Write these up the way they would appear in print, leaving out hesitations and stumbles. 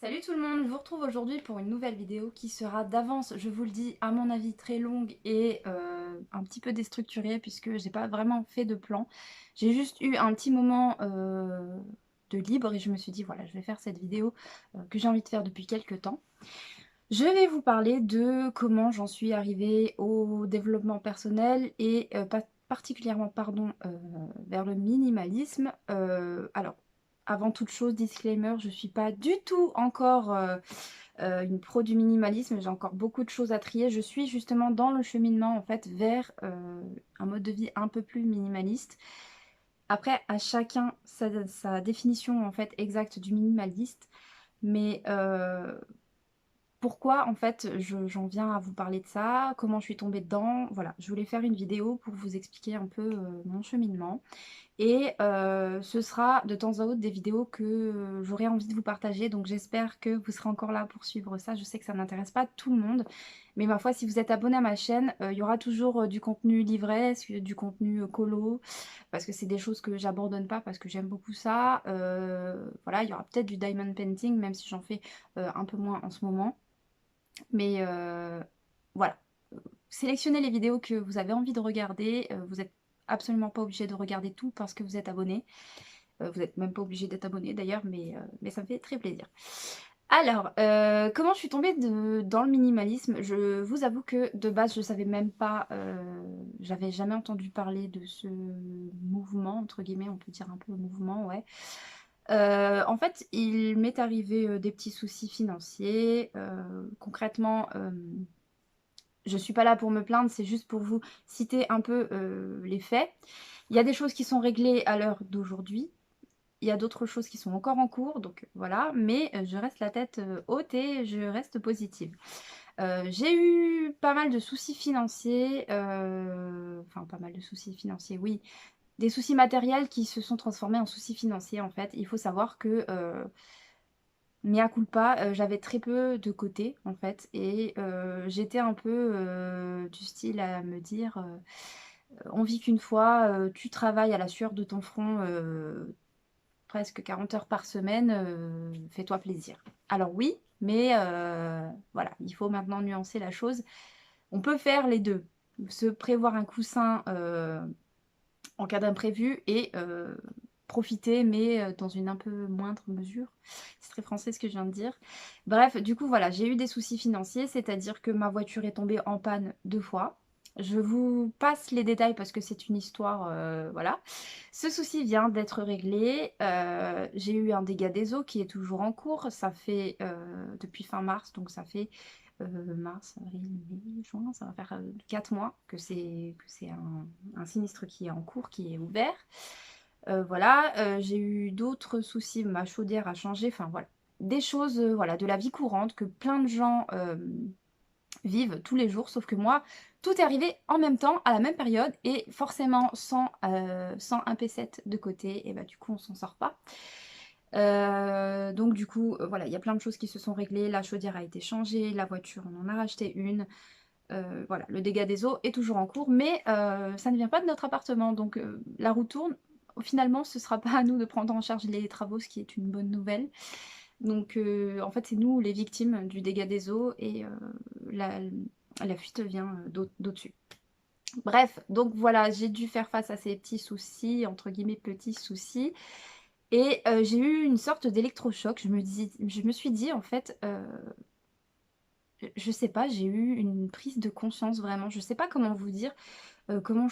Salut tout le monde, je vous retrouve aujourd'hui pour une nouvelle vidéo qui sera d'avance, je vous le dis, à mon avis très longue et un petit peu déstructurée puisque j'ai pas vraiment fait de plan. J'ai juste eu un petit moment de libre et je me suis dit voilà, je vais faire cette vidéo que j'ai envie de faire depuis quelques temps. Je vais vous parler de comment j'en suis arrivée au développement personnel et particulièrement vers le minimalisme. Alors, avant toute chose, disclaimer, je ne suis pas du tout encore une pro du minimalisme, j'ai encore beaucoup de choses à trier. Je suis justement dans le cheminement en fait vers un mode de vie un peu plus minimaliste. Après, à chacun sa définition en fait exacte du minimaliste, mais pourquoi en fait j'en viens à vous parler de ça, comment je suis tombée dedans, voilà, je voulais faire une vidéo pour vous expliquer un peu mon cheminement. Et ce sera de temps à autre des vidéos que j'aurai envie de vous partager, donc j'espère que vous serez encore là pour suivre ça. Je sais que ça n'intéresse pas tout le monde, mais ma foi, si vous êtes abonné à ma chaîne, il y aura toujours du contenu livresque, du contenu colo, parce que c'est des choses que j'abandonne pas, parce que j'aime beaucoup ça. Voilà, il y aura peut-être du diamond painting, même si j'en fais un peu moins en ce moment. Mais voilà, sélectionnez les vidéos que vous avez envie de regarder. Vous n'êtes absolument pas obligé de regarder tout parce que vous êtes abonné. Vous n'êtes même pas obligé d'être abonné d'ailleurs, mais ça me fait très plaisir. Alors, comment je suis tombée dans le minimalisme? Je vous avoue que de base, je savais même pas, j'avais jamais entendu parler de ce mouvement, entre guillemets, on peut dire un peu mouvement, ouais. En fait, il m'est arrivé des petits soucis financiers. Concrètement, je suis pas là pour me plaindre, c'est juste pour vous citer un peu les faits. Il y a des choses qui sont réglées à l'heure d'aujourd'hui. Il y a d'autres choses qui sont encore en cours, donc voilà. Mais je reste la tête haute et je reste positive. J'ai eu pas mal de soucis financiers. Enfin, pas mal de soucis financiers, oui. Des soucis matériels qui se sont transformés en soucis financiers, en fait. Il faut savoir que mea culpa, j'avais très peu de côté en fait et j'étais un peu du style à me dire, «On vit qu'une fois, tu travailles à la sueur de ton front, presque 40 heures par semaine, fais-toi plaisir». Alors oui, mais voilà, il faut maintenant nuancer la chose. On peut faire les 2, se prévoir un coussin, en cas d'imprévu et profiter, mais dans une un peu moindre mesure. C'est très français ce que je viens de dire. Bref, du coup, voilà, j'ai eu des soucis financiers, c'est-à-dire que ma voiture est tombée en panne 2 fois. Je vous passe les détails parce que c'est une histoire, voilà. Ce souci vient d'être réglé. J'ai eu un dégât des eaux qui est toujours en cours. Ça fait depuis fin mars, donc ça fait mars, avril, mai, juin, ça va faire 4 mois que c'est un sinistre qui est en cours, qui est ouvert. Voilà, j'ai eu d'autres soucis, ma chaudière a changé, enfin voilà. Des choses, voilà, de la vie courante que plein de gens vivent tous les jours, sauf que moi, tout est arrivé en même temps, à la même période, et forcément sans un P7 de côté, et bah du coup on s'en sort pas. Donc du coup, voilà, il y a plein de choses qui se sont réglées, la chaudière a été changée, la voiture on en a racheté une, voilà, le dégât des eaux est toujours en cours, mais ça ne vient pas de notre appartement, donc la roue tourne. Finalement, ce sera pas à nous de prendre en charge les travaux, ce qui est une bonne nouvelle. Donc en fait, c'est nous les victimes du dégât des eaux et la, la fuite vient d'au-dessus. Bref, donc voilà, j'ai dû faire face à ces petits soucis, entre guillemets petits soucis. Et j'ai eu une sorte d'électrochoc. Je me suis dit, en fait, je sais pas, j'ai eu une prise de conscience vraiment. Je sais pas comment vous dire, comment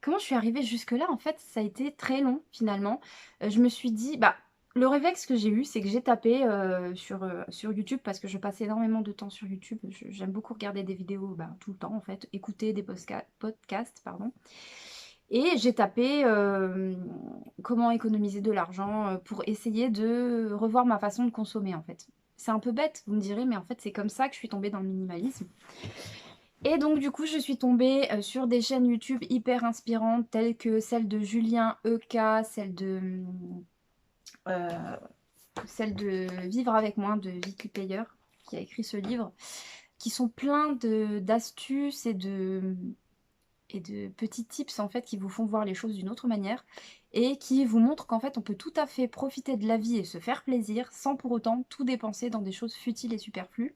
comment je suis arrivée jusque-là. En fait, ça a été très long finalement. Je me suis dit, bah, le réflexe que j'ai eu, c'est que j'ai tapé sur YouTube parce que je passe énormément de temps sur YouTube. J'aime beaucoup regarder des vidéos bah, tout le temps en fait, écouter des podcasts, pardon. Et j'ai tapé comment économiser de l'argent pour essayer de revoir ma façon de consommer en fait. C'est un peu bête, vous me direz, mais en fait c'est comme ça que je suis tombée dans le minimalisme. Et donc du coup je suis tombée sur des chaînes YouTube hyper inspirantes telles que celle de Julien EK, euh, celle de Vivre avec moi de Vicky Payer qui a écrit ce livre, qui sont pleins d'astuces et de petits tips en fait qui vous font voir les choses d'une autre manière et qui vous montrent qu'en fait on peut tout à fait profiter de la vie et se faire plaisir sans pour autant tout dépenser dans des choses futiles et superflues.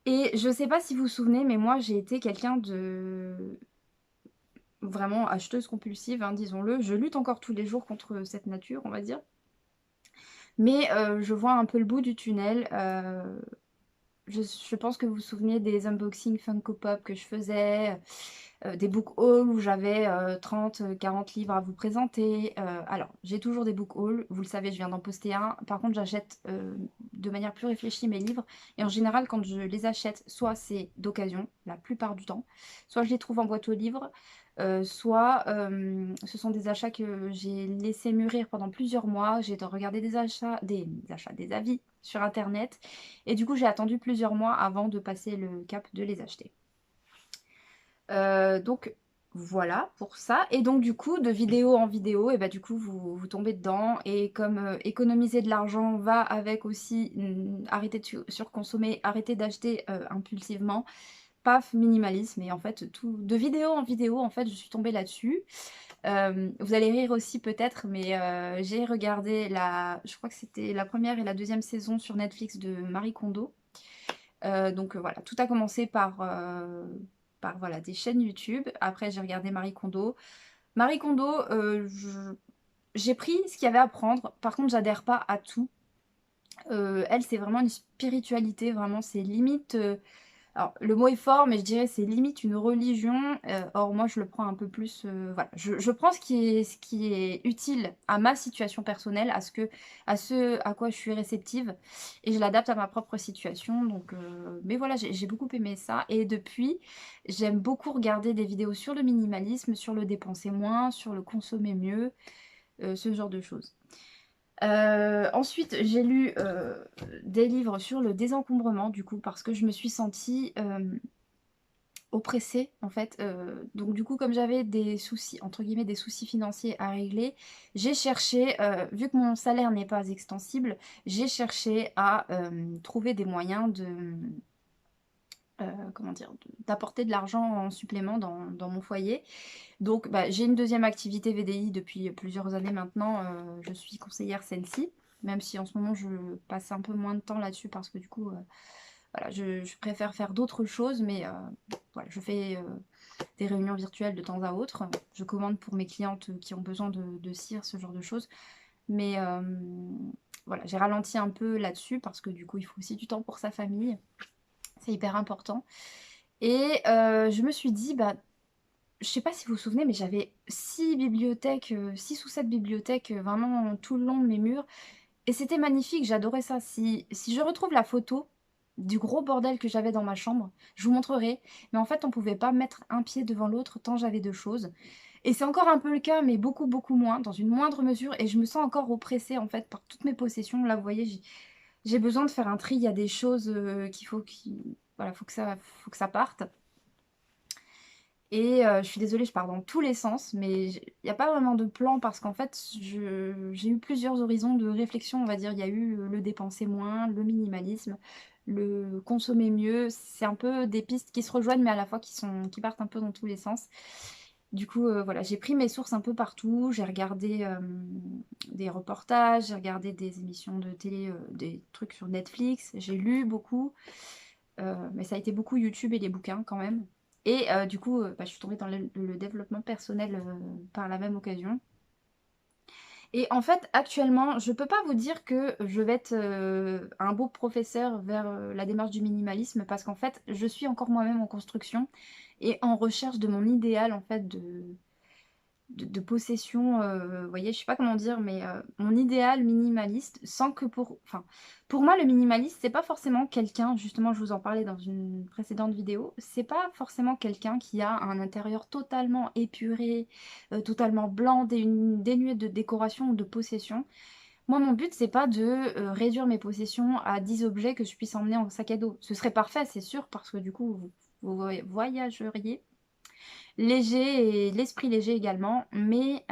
Et je sais pas si vous vous souvenez, mais moi j'ai été quelqu'un de vraiment acheteuse compulsive, hein, disons-le. Je lutte encore tous les jours contre cette nature, on va dire. Mais je vois un peu le bout du tunnel. Je pense que vous vous souvenez des unboxings Funko Pop que je faisais, des book hauls où j'avais 30-40 livres à vous présenter. Alors, j'ai toujours des book hauls, vous le savez, je viens d'en poster un. Par contre, j'achète de manière plus réfléchie mes livres. Et en général, quand je les achète, soit c'est d'occasion, la plupart du temps, soit je les trouve en boîte aux livres, soit ce sont des achats que j'ai laissé mûrir pendant plusieurs mois. J'ai regardé des avis sur internet et du coup j'ai attendu plusieurs mois avant de passer le cap de les acheter. Donc voilà pour ça. Et donc du coup de vidéo en vidéo, et bah du coup vous tombez dedans. Et comme économiser de l'argent va avec aussi arrêter de surconsommer, arrêter d'acheter impulsivement, paf, minimalisme. Et en fait, tout de vidéo en vidéo, en fait, je suis tombée là-dessus. Vous allez rire aussi peut-être, mais j'ai regardé je crois que c'était la première et la deuxième saison sur Netflix de Marie Kondo. Donc voilà, tout a commencé par voilà, des chaînes YouTube. Après, j'ai regardé Marie Kondo. Marie Kondo, j'ai pris ce qu'il y avait à prendre. Par contre, j'adhère pas à tout. Elle, c'est vraiment une spiritualité, vraiment, c'est limite... alors, le mot est fort, mais je dirais c'est limite une religion. Or, moi, je le prends un peu plus... voilà, je prends ce qui est utile à ma situation personnelle, à ce à quoi je suis réceptive, et je l'adapte à ma propre situation. Donc, mais voilà, j'ai beaucoup aimé ça. Et depuis, j'aime beaucoup regarder des vidéos sur le minimalisme, sur le dépenser moins, sur le consommer mieux, ce genre de choses. Ensuite, j'ai lu des livres sur le désencombrement, du coup, parce que je me suis sentie oppressée, en fait. Donc, du coup, comme j'avais des soucis, entre guillemets, des soucis financiers à régler, j'ai cherché, vu que mon salaire n'est pas extensible, j'ai cherché à trouver des moyens comment dire, d'apporter de l'argent en supplément dans mon foyer. Donc, bah, j'ai une deuxième activité VDI depuis plusieurs années maintenant. Je suis conseillère Sensi, même si en ce moment je passe un peu moins de temps là-dessus parce que du coup, voilà, je préfère faire d'autres choses. Mais voilà, je fais des réunions virtuelles de temps à autre. Je commande pour mes clientes qui ont besoin de cire, ce genre de choses. Mais voilà, j'ai ralenti un peu là-dessus parce que du coup, il faut aussi du temps pour sa famille. C'est hyper important. Et je me suis dit, bah, je sais pas si vous vous souvenez, mais j'avais 6 bibliothèques, 6 ou 7 bibliothèques, vraiment tout le long de mes murs. Et c'était magnifique, j'adorais ça. Si je retrouve la photo du gros bordel que j'avais dans ma chambre, je vous montrerai. Mais en fait, on pouvait pas mettre un pied devant l'autre tant j'avais de choses. Et c'est encore un peu le cas, mais beaucoup, beaucoup moins, dans une moindre mesure. Et je me sens encore oppressée, en fait, par toutes mes possessions. Là, vous voyez, j'ai besoin de faire un tri. Il y a des choses voilà, faut que ça parte. Et je suis désolée, je pars dans tous les sens, mais il n'y a pas vraiment de plan parce qu'en fait, j'ai eu plusieurs horizons de réflexion, on va dire. Il y a eu le dépenser moins, le minimalisme, le consommer mieux. C'est un peu des pistes qui se rejoignent, mais à la fois qui partent un peu dans tous les sens. Du coup, voilà, j'ai pris mes sources un peu partout. J'ai regardé des reportages, j'ai regardé des émissions de télé, des trucs sur Netflix. J'ai lu beaucoup, mais ça a été beaucoup YouTube et les bouquins quand même. Et du coup, bah, je suis tombée dans le développement personnel par la même occasion. Et en fait, actuellement, je ne peux pas vous dire que je vais être un beau professeur vers la démarche du minimalisme parce qu'en fait, je suis encore moi-même en construction et en recherche de mon idéal en fait de possession, vous voyez, je sais pas comment dire, mais mon idéal minimaliste, sans que enfin, pour moi, le minimaliste, c'est pas forcément quelqu'un, justement, je vous en parlais dans une précédente vidéo, c'est pas forcément quelqu'un qui a un intérieur totalement épuré, totalement blanc, dénué de décoration ou de possession. Moi, mon but, c'est pas de réduire mes possessions à 10 objets que je puisse emmener en sac à dos. Ce serait parfait, c'est sûr, parce que du coup, vous voyageriez léger et l'esprit léger également, mais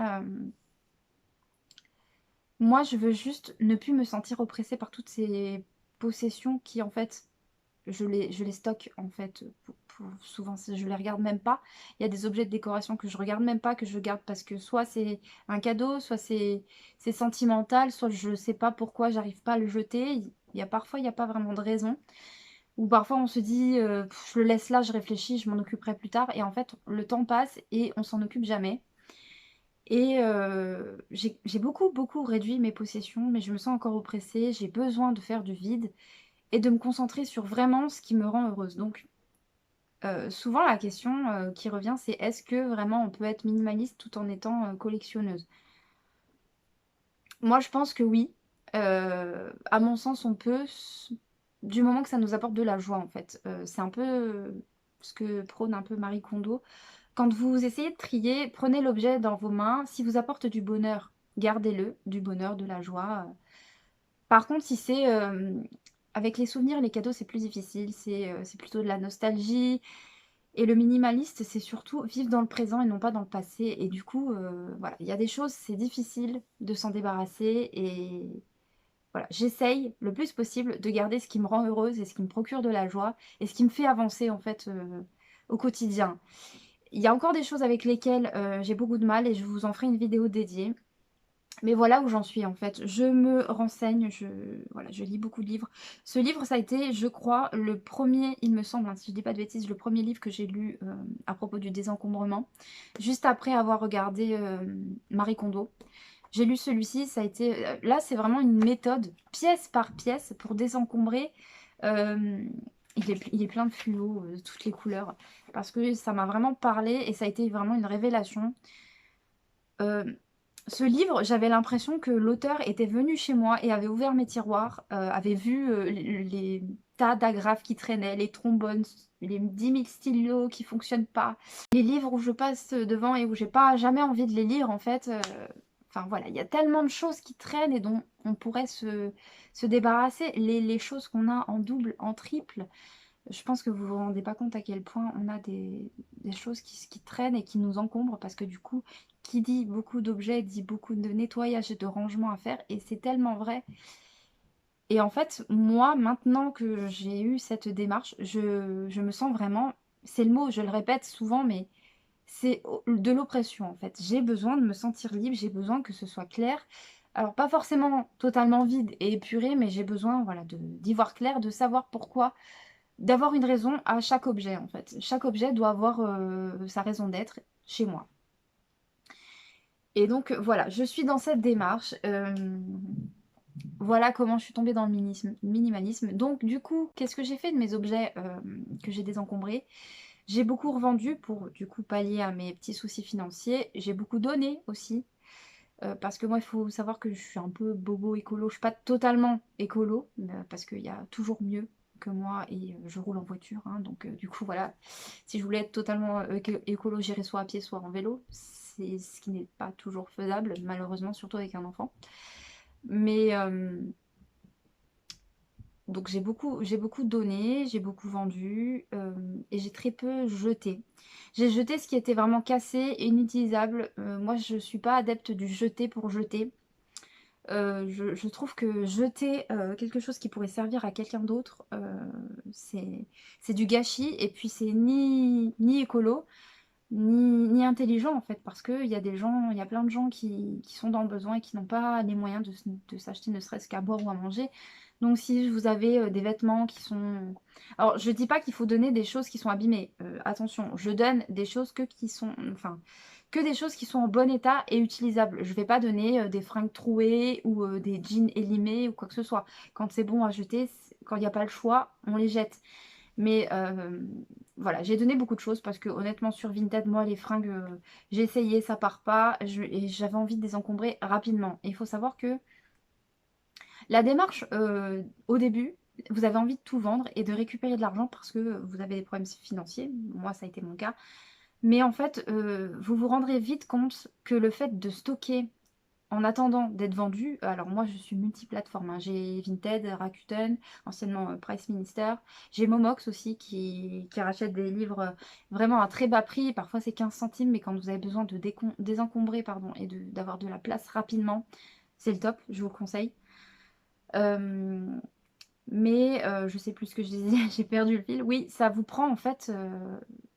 moi je veux juste ne plus me sentir oppressée par toutes ces possessions qui en fait je les stocke en fait, souvent je les regarde même pas. Il y a des objets de décoration que je regarde même pas, que je garde parce que soit c'est un cadeau, soit c'est sentimental, soit je sais pas pourquoi j'arrive pas à le jeter. Il y a parfois, il y a pas vraiment de raison. Ou parfois on se dit, je le laisse là, je réfléchis, je m'en occuperai plus tard et en fait le temps passe et on s'en occupe jamais. Et j'ai beaucoup, beaucoup réduit mes possessions, mais je me sens encore oppressée. J'ai besoin de faire du vide et de me concentrer sur vraiment ce qui me rend heureuse. Donc souvent la question, qui revient, c'est: «Est-ce que vraiment on peut être minimaliste tout en étant, collectionneuse?» Moi je pense que oui. À mon sens on peut, du moment que ça nous apporte de la joie en fait. C'est un peu, ce que prône un peu Marie Kondo. Quand vous essayez de trier, prenez l'objet dans vos mains. S'il vous apporte du bonheur, gardez-le, du bonheur, de la joie. Par contre, si c'est, avec les souvenirs, les cadeaux, c'est plus difficile. C'est plutôt de la nostalgie. Et le minimaliste, c'est surtout vivre dans le présent et non pas dans le passé. Et du coup, voilà, il y a des choses, c'est difficile de s'en débarrasser. Et voilà, j'essaye le plus possible de garder ce qui me rend heureuse et ce qui me procure de la joie et ce qui me fait avancer en fait, au quotidien. Il y a encore des choses avec lesquelles, j'ai beaucoup de mal et je vous en ferai une vidéo dédiée. Mais voilà où j'en suis en fait. Je me renseigne, voilà, je lis beaucoup de livres. Ce livre, ça a été, je crois, le premier, il me semble, hein, si je dis pas de bêtises, le premier livre que j'ai lu, à propos du désencombrement. Juste après avoir regardé, Marie Kondo. J'ai lu celui-ci, ça a été, là, c'est vraiment une méthode, pièce par pièce, pour désencombrer. Hem, il est plein de fluo, de toutes les couleurs, parce que ça m'a vraiment parlé et ça a été vraiment une révélation. Hem, Ce livre, j'avais l'impression que l'auteur était venu chez moi et avait ouvert mes tiroirs, avait vu, les tas d'agrafes qui traînaient, les trombones, les 10 000 stylos qui fonctionnent pas, les livres où je passe devant et où j'ai pas jamais envie de les lire en fait. Enfin voilà, il y a tellement de choses qui traînent et dont on pourrait se débarrasser. Les choses qu'on a en double, en triple, je pense que vous vous rendez pas compte à quel point on a des choses qui traînent et qui nous encombrent parce que du coup, qui dit beaucoup d'objets dit beaucoup de nettoyage et de rangement à faire et c'est tellement vrai. Et en fait, moi, maintenant que j'ai eu cette démarche, je me sens vraiment, c'est le mot, je le répète souvent, mais c'est de l'oppression en fait. J'ai besoin de me sentir libre, j'ai besoin que ce soit clair. Alors pas forcément totalement vide et épuré, mais j'ai besoin, voilà, d'y voir clair, de savoir pourquoi, d'avoir une raison à chaque objet en fait. Chaque objet doit avoir, sa raison d'être chez moi. Et donc voilà, je suis dans cette démarche. Voilà comment je suis tombée dans le minimalisme. Donc du coup, qu'est-ce que j'ai fait de mes objets, que j'ai désencombrés? J'ai beaucoup revendu pour du coup pallier à mes petits soucis financiers. J'ai beaucoup donné aussi, parce que moi il faut savoir que je suis un peu bobo écolo. Je suis pas totalement écolo, parce qu'il y a toujours mieux que moi et je roule en voiture, hein, donc du coup voilà. Si je voulais être totalement, écolo, j'irais soit à pied, soit en vélo. C'est ce qui n'est pas toujours faisable, malheureusement, surtout avec un enfant. Mais donc j'ai beaucoup donné, j'ai beaucoup vendu, et j'ai très peu jeté. J'ai jeté ce qui était vraiment cassé et inutilisable. Moi je suis pas adepte du jeter pour jeter. Je trouve que jeter, quelque chose qui pourrait servir à quelqu'un d'autre, c'est du gâchis et puis c'est ni écolo, ni intelligent en fait. Parce qu'il y a des gens, il y a plein de gens qui sont dans le besoin et qui n'ont pas les moyens de s'acheter ne serait-ce qu'à boire ou à manger. Donc si vous avez, des vêtements qui sont, alors je dis pas qu'il faut donner des choses qui sont abîmées, attention, je donne des choses qui sont, enfin, que des choses qui sont en bon état et utilisables. Je vais pas donner, des fringues trouées ou, des jeans élimés ou quoi que ce soit. Quand c'est bon à jeter, quand il y a pas le choix, on les jette. Mais voilà, j'ai donné beaucoup de choses parce que honnêtement sur Vinted, moi les fringues, j'ai essayé, ça part pas, et j'avais envie de désencombrer rapidement. Et il faut savoir que la démarche, au début, vous avez envie de tout vendre et de récupérer de l'argent parce que vous avez des problèmes financiers. Moi, ça a été mon cas. Mais en fait, vous vous rendrez vite compte que le fait de stocker en attendant d'être vendu, alors moi je suis multiplateforme, hein. J'ai Vinted, Rakuten, anciennement Price Minister. J'ai Momox aussi qui rachète des livres, vraiment à très bas prix. Parfois c'est 15 centimes, mais quand vous avez besoin de désencombrer pardon, et d'avoir de la place rapidement, c'est le top, je vous le conseille. Euh, Mais je sais plus ce que je disais, j'ai perdu le fil. Oui, ça vous prend en fait,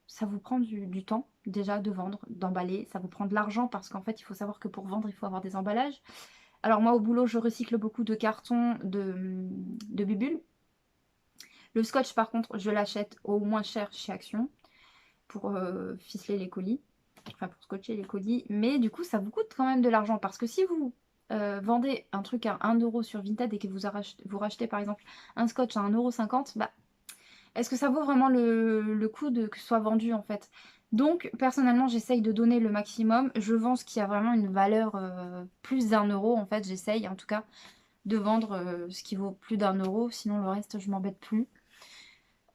ça vous prend du temps déjà de vendre, d'emballer. Ça vous prend de l'argent parce qu'en fait, il faut savoir que pour vendre, il faut avoir des emballages. Alors moi, au boulot, je recycle beaucoup de cartons de Bubule. Le scotch, par contre, je l'achète au moins cher chez Action pour ficeler les colis, enfin pour scotcher les colis. Mais du coup, ça vous coûte quand même de l'argent parce que si vous vendez un truc à 1 € sur Vinted et que vous rachetez par exemple un scotch à 1,50 €, bah, est-ce que ça vaut vraiment le coup de que ce soit vendu en fait? Donc personnellement, j'essaye de donner le maximum. Je vends ce qui a vraiment une valeur plus d'1 € en fait. J'essaye en tout cas de vendre ce qui vaut plus d'1 €. Sinon le reste, je m'embête plus.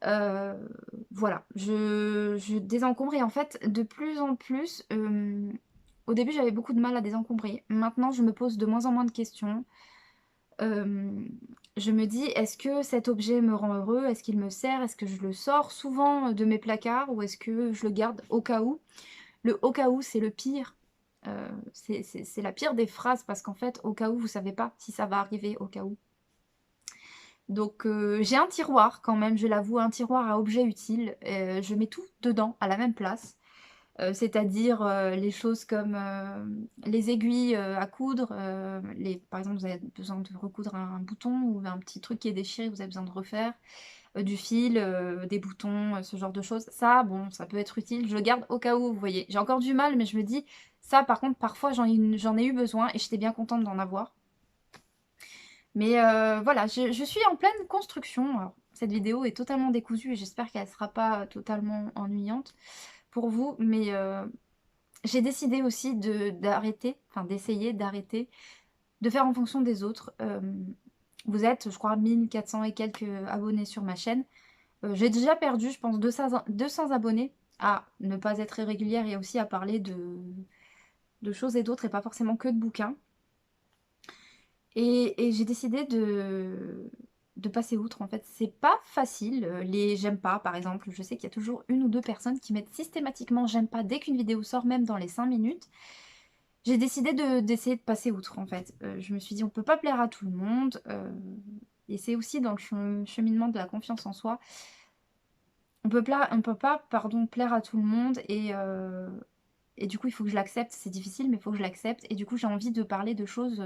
Heu, voilà, je désencombre et en fait, de plus en plus, au début, j'avais beaucoup de mal à désencombrer. Maintenant, je me pose de moins en moins de questions. Hem, je me dis: «Est-ce que cet objet me rend heureux? Est-ce qu'il me sert? Est-ce que je le sors souvent de mes placards ou est-ce que je le garde au cas où?» Le «au cas où», c'est le pire. C'est la pire des phrases parce qu'en fait, au cas où, vous savez pas si ça va arriver au cas où. Donc j'ai un tiroir quand même, je l'avoue, un tiroir à objets utiles. Je mets tout dedans à la même place. C'est-à-dire, les choses comme, les aiguilles, à coudre, par exemple, vous avez besoin de recoudre un bouton ou un petit truc qui est déchiré, vous avez besoin de refaire, du fil, des boutons, ce genre de choses. Ça, bon, ça peut être utile, je le garde au cas où, vous voyez? J'ai encore du mal, mais je me dis: «Ça, par contre, parfois, j'en ai eu besoin et j'étais bien contente d'en avoir». Mais voilà, je suis en pleine construction. Alors, cette vidéo est totalement décousue et j'espère qu'elle ne sera pas totalement ennuyante pour vous. Mais j'ai décidé aussi d'arrêter, enfin d'essayer d'arrêter de faire en fonction des autres. Vous êtes, je crois, 1400 et quelques abonnés sur ma chaîne. J'ai déjà perdu, je pense, 200 abonnés à ne pas être irrégulière et aussi à parler de choses et d'autres et pas forcément que de bouquins. Et j'ai décidé de passer outre en fait. C'est pas facile, les j'aime pas par exemple, je sais qu'il y a toujours une ou 2 personnes qui mettent systématiquement j'aime pas dès qu'une vidéo sort, même dans les 5 minutes. J'ai décidé d'essayer de passer outre en fait. Je me suis dit: «On peut pas plaire à tout le monde», et c'est aussi dans le cheminement de la confiance en soi. On peut pas, pardon, plaire à tout le monde et du coup, il faut que je l'accepte. C'est difficile, mais il faut que je l'accepte et du coup, j'ai envie de parler de choses,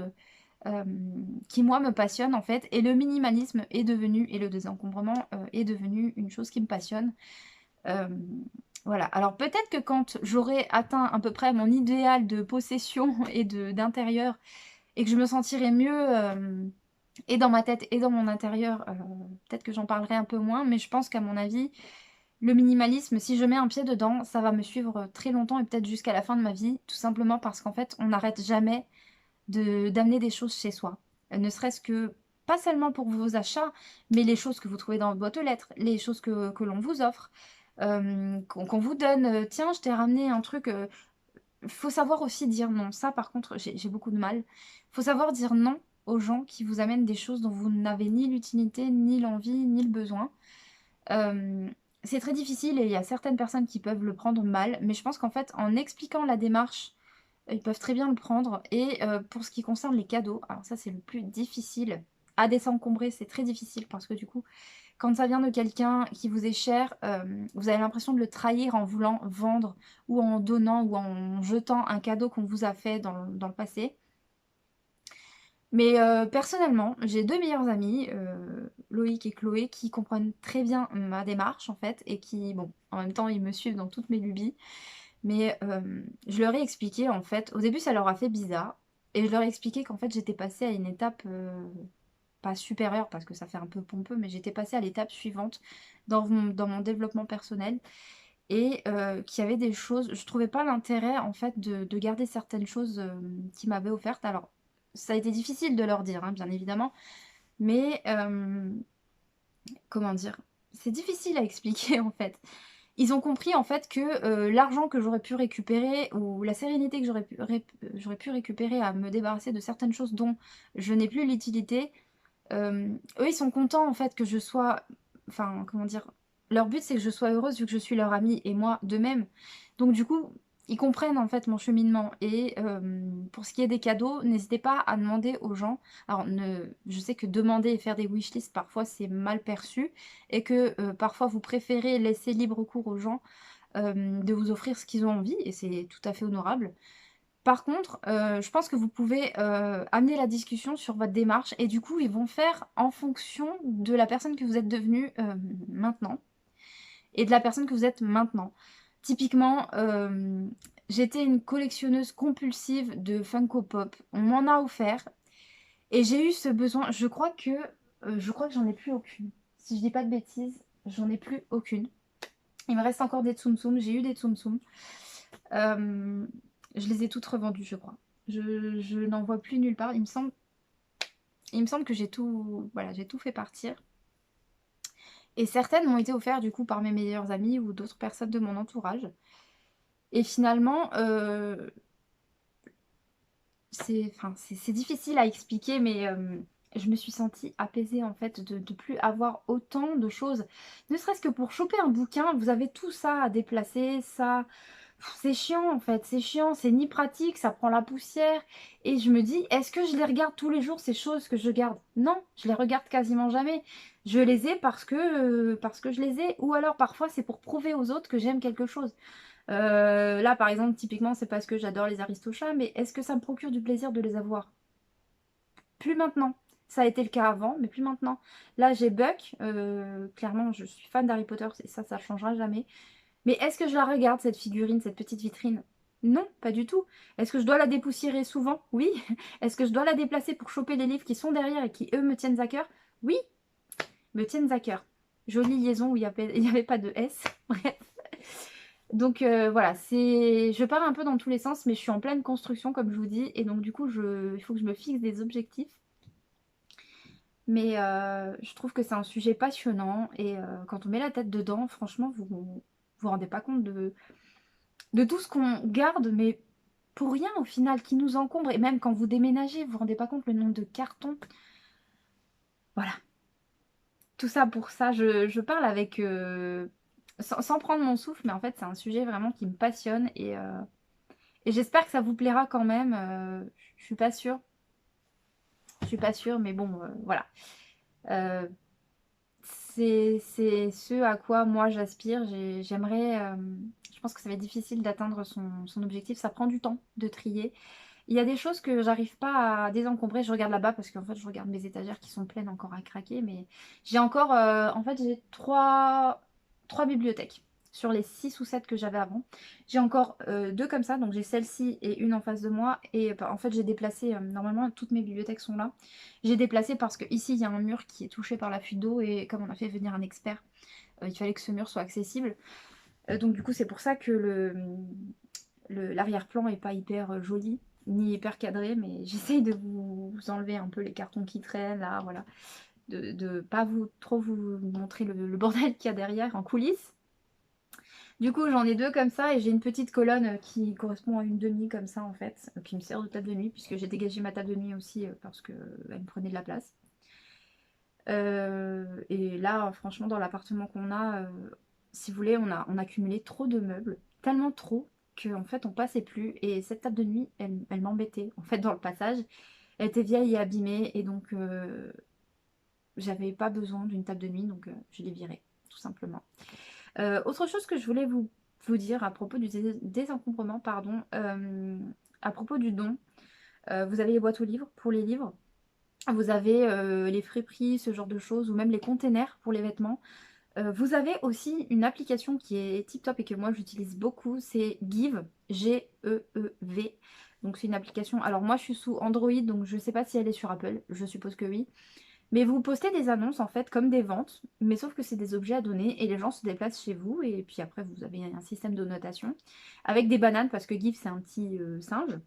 qui moi me passionne en fait et le minimalisme est devenu et le désencombrement, est devenu une chose qui me passionne. Hem, voilà, alors peut-être que quand j'aurai atteint à peu près mon idéal de possession et de d'intérieur et que je me sentirai mieux, et dans ma tête et dans mon intérieur, peut-être que j'en parlerai un peu moins, mais je pense qu'à mon avis, le minimalisme, si je mets un pied dedans, ça va me suivre, très longtemps et peut-être jusqu'à la fin de ma vie, tout simplement parce qu'en fait, on n'arrête jamais d'amener des choses chez soi. Ne serait-ce que, pas seulement pour vos achats, mais les choses que vous trouvez dans votre boîte aux lettres, les choses que l'on vous offre, qu'on vous donne. «Tiens, je t'ai ramené un truc», faut savoir aussi dire non. Ça, par contre, j'ai beaucoup de mal. Faut savoir dire non aux gens qui vous amènent des choses dont vous n'avez ni l'utilité, ni l'envie, ni le besoin. Hem, c'est très difficile et il y a certaines personnes qui peuvent le prendre mal, mais je pense qu'en fait, en expliquant la démarche, ils peuvent très bien le prendre et pour ce qui concerne les cadeaux, alors ça, c'est le plus difficile à désencombrer, c'est très difficile parce que du coup, quand ça vient de quelqu'un qui vous est cher, vous avez l'impression de le trahir en voulant vendre ou en donnant ou en jetant un cadeau qu'on vous a fait dans le passé. Mais personnellement, j'ai 2 meilleures amies, Loïc et Chloé, qui comprennent très bien ma démarche en fait et qui, bon, en même temps, ils me suivent dans toutes mes lubies. Mais je leur ai expliqué en fait au début ça leur a fait bizarre et je leur ai expliqué qu'en fait j'étais passée à une étape, pas supérieure parce que ça fait un peu pompeux, mais j'étais passée à l'étape suivante dans mon développement personnel et qu'il y avait des choses je trouvais pas l'intérêt en fait de garder certaines choses, qu'ils m'avaient offertes. Alors ça a été difficile de leur dire, hein, bien évidemment, mais comment dire? C'est difficile à expliquer en fait. Ils ont compris en fait que, l'argent que j'aurais pu récupérer ou la sérénité que j'aurais pu récupérer à me débarrasser de certaines choses dont je n'ai plus l'utilité, eux ils sont contents en fait que je sois enfin comment dire? Leur but c'est que je sois heureuse vu que je suis leur amie et moi de même. Donc du coup, ils comprennent en fait mon cheminement et pour ce qui est des cadeaux, n'hésitez pas à demander aux gens. Alors je sais que demander et faire des wishlists parfois c'est mal perçu et que, parfois vous préférez laisser libre cours aux gens, de vous offrir ce qu'ils ont envie et c'est tout à fait honorable. Par contre, je pense que vous pouvez, amener la discussion sur votre démarche et du coup, ils vont faire en fonction de la personne que vous êtes devenue, maintenant et de la personne que vous êtes maintenant. Typiquement, j'étais une collectionneuse compulsive de Funko Pop. On m'en a offert et j'ai eu ce besoin je crois que j'en ai plus aucune. Si je dis pas de bêtises, j'en ai plus aucune. Il me reste encore des Tsum Tsum, j'ai eu des Tsum Tsum. Je les ai toutes revendues, je crois. Je n'en vois plus nulle part. Il me semble que j'ai tout, voilà, j'ai tout fait partir. Et certaines m'ont été offertes du coup par mes meilleurs amis ou d'autres personnes de mon entourage. Et finalement, c'est difficile à expliquer, mais je me suis sentie apaisée en fait de ne plus avoir autant de choses. Ne serait-ce que pour choper un bouquin, vous avez tout ça à déplacer, ça. C'est chiant en fait, c'est chiant, c'est ni pratique, ça prend la poussière. Et je me dis, est-ce que je les regarde tous les jours, ces choses que je garde? Non, je les regarde quasiment jamais. Je les ai parce que je les ai. Ou alors parfois c'est pour prouver aux autres que j'aime quelque chose. Là par exemple, typiquement, c'est parce que j'adore les Aristochats, mais est-ce que ça me procure du plaisir de les avoir? Plus maintenant. Ça a été le cas avant, mais plus maintenant. Là j'ai Buck, clairement je suis fan d'Harry Potter, et ça changera jamais. Mais est-ce que je la regarde, cette figurine, cette petite vitrine? Non, pas du tout. Est-ce que je dois la dépoussiérer souvent? Oui. Est-ce que je dois la déplacer pour choper les livres qui sont derrière et qui, eux, me tiennent à cœur? Oui, me tiennent à cœur. Jolie liaison où il n'y avait pas de S. Bref. Donc voilà, je pars un peu dans tous les sens, mais je suis en pleine construction, comme je vous dis. Et donc du coup, il faut que je me fixe des objectifs. Mais je trouve que c'est un sujet passionnant. Et quand on met la tête dedans, franchement, vous rendez pas compte de tout ce qu'on garde, mais pour rien au final, qui nous encombre. Et même quand vous déménagez, vous vous rendez pas compte le nombre de cartons. Voilà. Tout ça pour ça, je parle avec... sans prendre mon souffle, mais en fait c'est un sujet vraiment qui me passionne. Et j'espère que ça vous plaira quand même. Je suis pas sûre. Je suis pas sûre, mais bon, voilà. Euh, c'est ce à quoi moi j'aspire. J'aimerais... je pense que ça va être difficile d'atteindre son objectif. Ça prend du temps de trier. Il y a des choses que j'arrive pas à désencombrer. Je regarde là-bas parce qu'en fait, je regarde mes étagères qui sont pleines encore à craquer. Mais j'ai encore... en fait, j'ai trois bibliothèques sur les 6 ou 7 que j'avais avant. J'ai encore deux comme ça. Donc j'ai celle-ci et une en face de moi. Et en fait, j'ai déplacé... normalement, toutes mes bibliothèques sont là. J'ai déplacé parce que ici il y a un mur qui est touché par la fuite d'eau. Et comme on a fait venir un expert, il fallait que ce mur soit accessible. Donc du coup, c'est pour ça que l'arrière-plan est pas hyper joli ni hyper cadré, mais j'essaye de vous enlever un peu les cartons qui traînent là, voilà, de pas trop vous montrer le bordel qu'il y a derrière en coulisses. Du coup j'en ai deux comme ça et j'ai une petite colonne qui correspond à une demi comme ça en fait, qui me sert de table de nuit puisque j'ai dégagé ma table de nuit aussi parce que elle me prenait de la place. Et là franchement dans l'appartement qu'on a, si vous voulez, on a cumulé trop de meubles, tellement trop qu'en fait on passait plus. Et cette table de nuit, elle m'embêtait en fait dans le passage. Elle était vieille et abîmée et donc j'avais pas besoin d'une table de nuit, donc je l'ai virée, tout simplement. Autre chose que je voulais vous dire à propos du désencombrement, pardon, à propos du don, vous avez les boîtes aux livres pour les livres. Vous avez les friperies, ce genre de choses, ou même les containers pour les vêtements. Vous avez aussi une application qui est tip top et que moi j'utilise beaucoup, c'est Give, G-E-E-V. Donc c'est une application, alors moi je suis sous Android, donc je ne sais pas si elle est sur Apple, je suppose que oui. Mais vous postez des annonces en fait comme des ventes, mais sauf que c'est des objets à donner et les gens se déplacent chez vous et puis après vous avez un système de notation avec des bananes parce que Give c'est un petit singe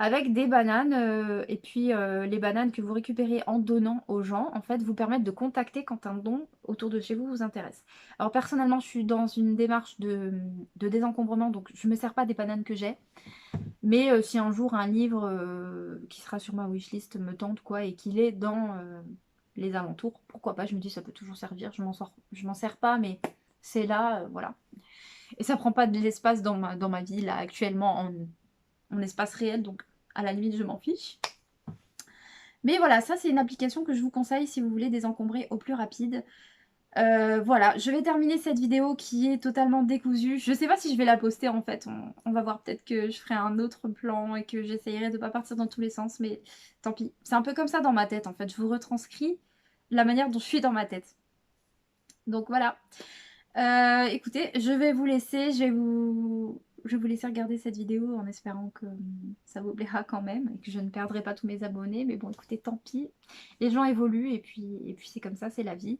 avec des bananes et puis les bananes que vous récupérez en donnant aux gens, en fait, vous permettent de contacter quand un don autour de chez vous vous intéresse. Alors personnellement, je suis dans une démarche de désencombrement, donc je ne me sers pas des bananes que j'ai. Mais si un jour un livre qui sera sur ma wishlist me tente quoi et qu'il est dans les alentours, pourquoi pas, je me dis ça peut toujours servir, je m'en sers pas, mais c'est là, voilà. Et ça prend pas de l'espace dans ma vie, là, actuellement, en espace réel, donc à la limite, je m'en fiche. Mais voilà, ça, c'est une application que je vous conseille si vous voulez désencombrer au plus rapide. Voilà, je vais terminer cette vidéo qui est totalement décousue. Je sais pas si je vais la poster en fait, on va voir, peut-être que je ferai un autre plan et que j'essayerai de pas partir dans tous les sens, mais tant pis. C'est un peu comme ça dans ma tête en fait, je vous retranscris la manière dont je suis dans ma tête. Donc voilà. Écoutez, je vais vous laisser, je vais vous laisser regarder cette vidéo en espérant que ça vous plaira quand même et que je ne perdrai pas tous mes abonnés. Mais bon, écoutez, tant pis. Les gens évoluent et puis c'est comme ça, c'est la vie.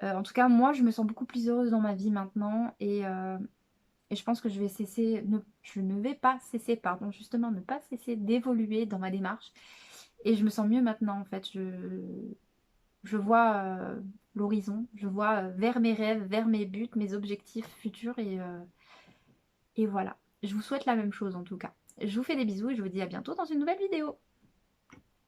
En tout cas, moi, je me sens beaucoup plus heureuse dans ma vie maintenant et je pense que je vais cesser, je ne vais pas cesser, pardon, justement, ne pas cesser d'évoluer dans ma démarche. Et je me sens mieux maintenant, en fait. Je vois l'horizon, je vois vers mes rêves, vers mes buts, mes objectifs futurs et voilà. Je vous souhaite la même chose en tout cas. Je vous fais des bisous et je vous dis à bientôt dans une nouvelle vidéo.